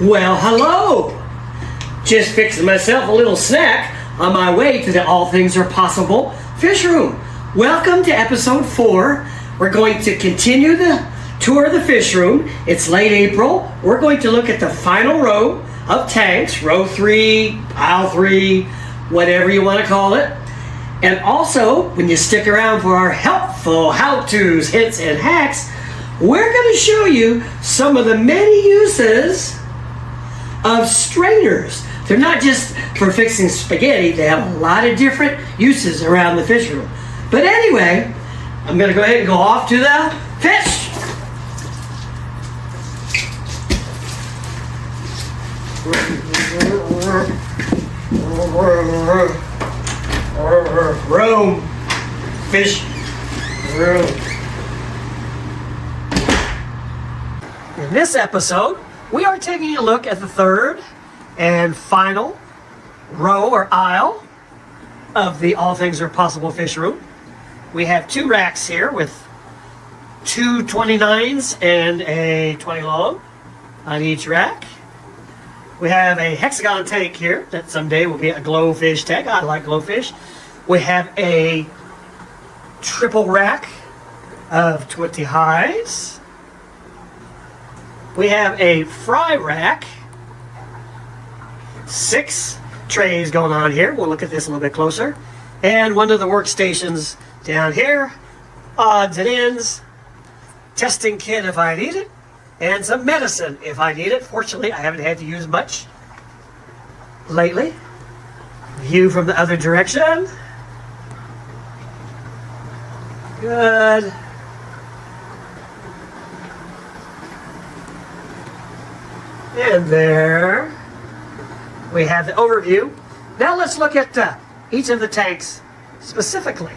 Well, hello! Just fixing myself a little snack on my way to the All Things Are Possible Fish Room. Welcome to episode 4. We're going to continue the tour of the fish room. It's late April. We're going to look at the final row of tanks, row 3, aisle 3, whatever you want to call it. And also, when you stick around for our helpful how-tos, hints, and hacks, we're going to show you some of the many uses of strainers. They're not just for fixing spaghetti. They have a lot of different uses around the fish room. But anyway, I'm going to go ahead and go off to the fish. Room. Fish room. In this episode, we are taking a look at the third and final row or aisle of the All Things Are Possible fish room. We have 2 racks here with 2 29s and a 20 long on each rack. We have a hexagon tank here that someday will be a glowfish tank. I like glowfish. We have a triple rack of 20 highs. We have a fry rack. 6 trays going on here. We'll look at this a little bit closer. And one of the workstations down here. Odds and ends. Testing kit if I need it. And some medicine if I need it. Fortunately, I haven't had to use much lately. View from the other direction. Good. And there we have the overview. Now let's look at each of the tanks specifically.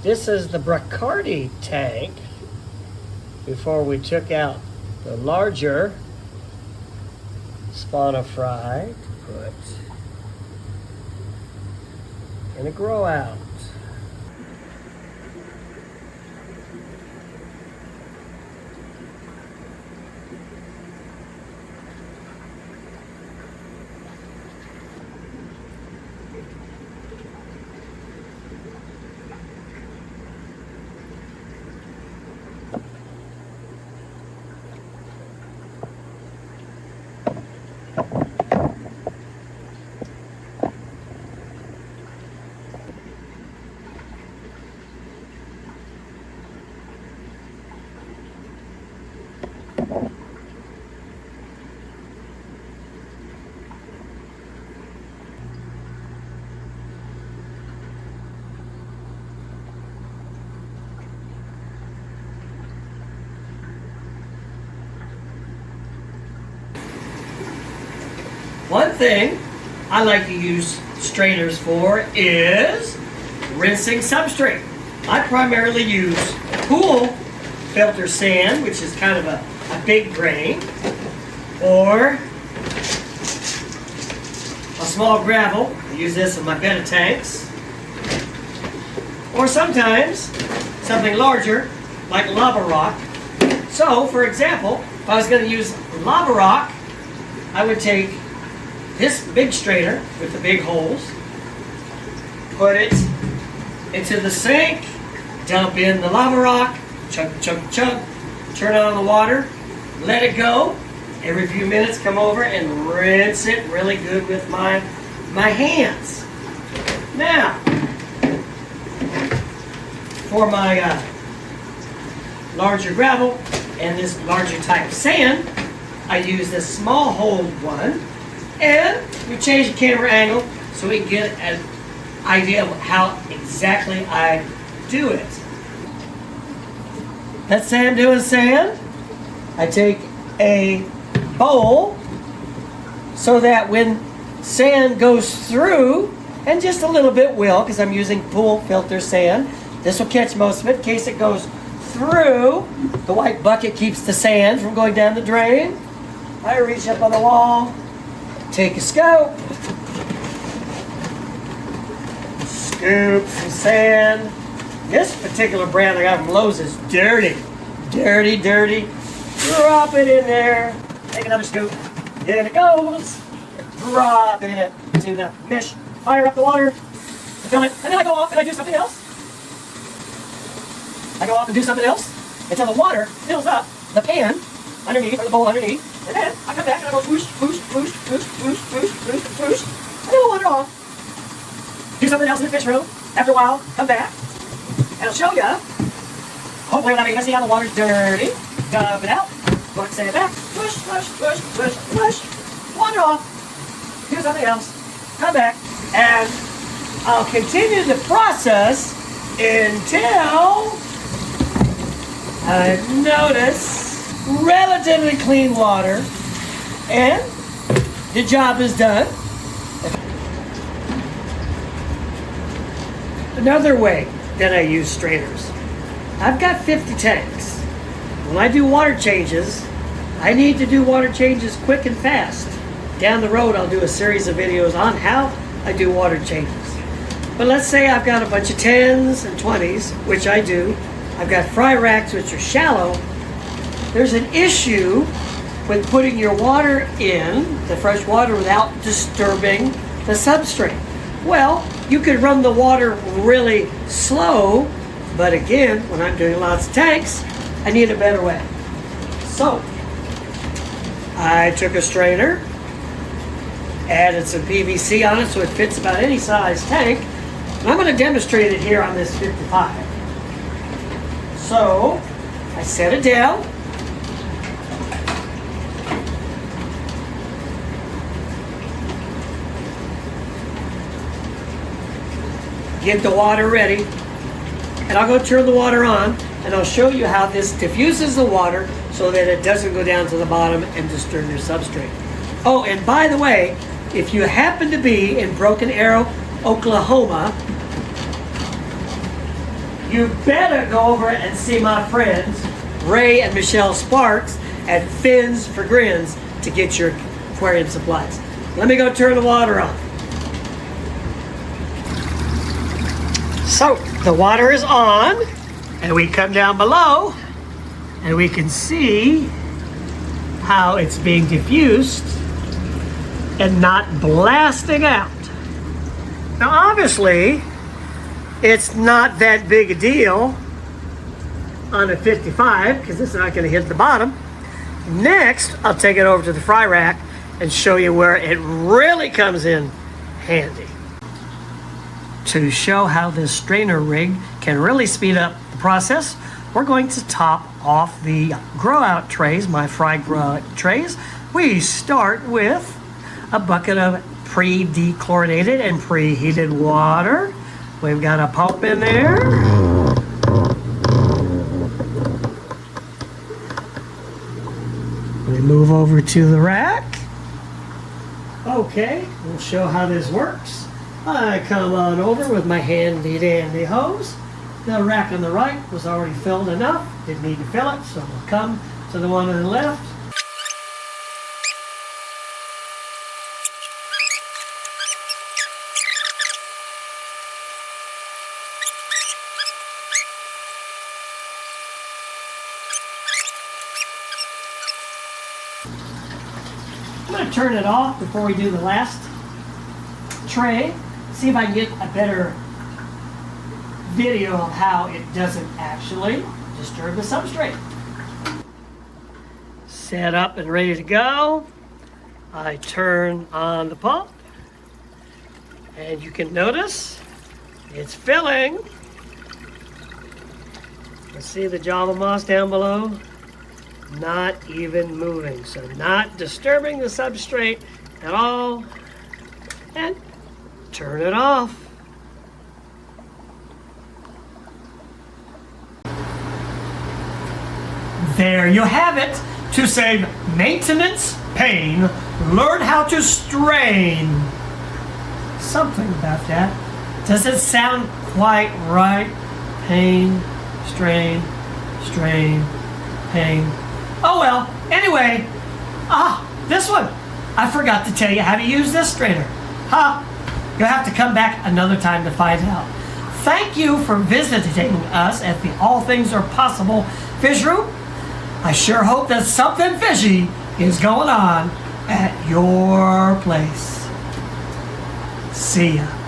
This is the Bacardi tank before we took out the larger spawner fry to put in a grow out. One thing I like to use strainers for is rinsing substrate. I primarily use pool filter sand, which is kind of a big grain, or a small gravel. I use this in my bed of tanks. Or sometimes something larger like lava rock. So, for example, if I was going to use lava rock, I would take this big strainer with the big holes, put it into the sink, dump in the lava rock, chug, chug, chug, turn on the water, let it go. Every few minutes come over and rinse it really good with my hands. Now, for my larger gravel and this larger type of sand, I use this small hold one. And we change the camera angle so we can get an idea of how exactly I do it. Let's say I'm doing sand. I take a bowl so that when sand goes through, and just a little bit will, because I'm using pool filter sand, this will catch most of it in case it goes through. The white bucket keeps the sand from going down the drain. I reach up on the wall, take a scoop, scoop some sand. This particular brand I got from Lowe's is dirty. Dirty, dirty. Drop it in there. Take another scoop. In it goes. Drop it into the mesh. Fire up the water. Fill it. And then I go off and I do something else. I go off and do something else until the water fills up the pan underneath, or the bowl underneath. And then I come back and I go whoosh, whoosh, whoosh, whoosh, whoosh, whoosh, whoosh, whoosh. And then I'll water off. Do something else in the fish room. After a while, come back. And I'll show you. Hopefully without making you see how the water's dirty. Dump it out. Put sand back. Whoosh, whoosh, whoosh, whoosh, whoosh. Water off. Do something else. Come back. And I'll continue the process until I notice relatively clean water and the job is done. Another way that I use strainers. I've got 50 tanks. When I do water changes, I need to do water changes quick and fast. Down the road, I'll do a series of videos on how I do water changes. But let's say I've got a bunch of 10s and 20s, which I do. I've got fry racks, which are shallow. There's an issue with putting your water in, the fresh water, without disturbing the substrate. Well, you could run the water really slow, but again, when I'm doing lots of tanks, I need a better way. So, I took a strainer, added some PVC on it so it fits about any size tank, and I'm going to demonstrate it here on this 55. So, I set it down. Get the water ready, and I'll go turn the water on, and I'll show you how this diffuses the water so that it doesn't go down to the bottom and disturb your substrate. Oh, and by the way, if you happen to be in Broken Arrow, Oklahoma, you better go over and see my friends Ray and Michelle Sparks at Fins for Grins to get your aquarium supplies. Let me go turn the water on. So the water is on, and we come down below and we can see how it's being diffused and not blasting out. Now obviously it's not that big a deal on a 55 because it's not going to hit the bottom. Next, I'll take it over to the fry rack and show you where it really comes in handy. To show how this strainer rig can really speed up the process, we're going to top off the grow out trays, my fry grow out trays. We start with a bucket of pre-dechlorinated and preheated water. We've got a pump in there. We move over to the rack. Okay, we'll show how this works. I come on over with my handy dandy hose. The rack on the right was already filled enough. Didn't need to fill it, so we'll come to the one on the left. I'm going to turn it off before we do the last tray. See if I can get a better video of how it doesn't actually disturb the substrate. Set up and ready to go. I turn on the pump, and you can notice It's filling. Let's see the Java moss down below. Not even moving, so not disturbing the substrate at all. And turn it off. There you have it. To save maintenance pain, learn how to strain. Something about that. Doesn't sound quite right. Pain, strain, strain, pain. Oh well, anyway. This one. I forgot to tell you how to use this strainer. You'll have to come back another time to find out. Thank you for visiting us at the All Things Are Possible Fish Room. I sure hope that something fishy is going on at your place. See ya.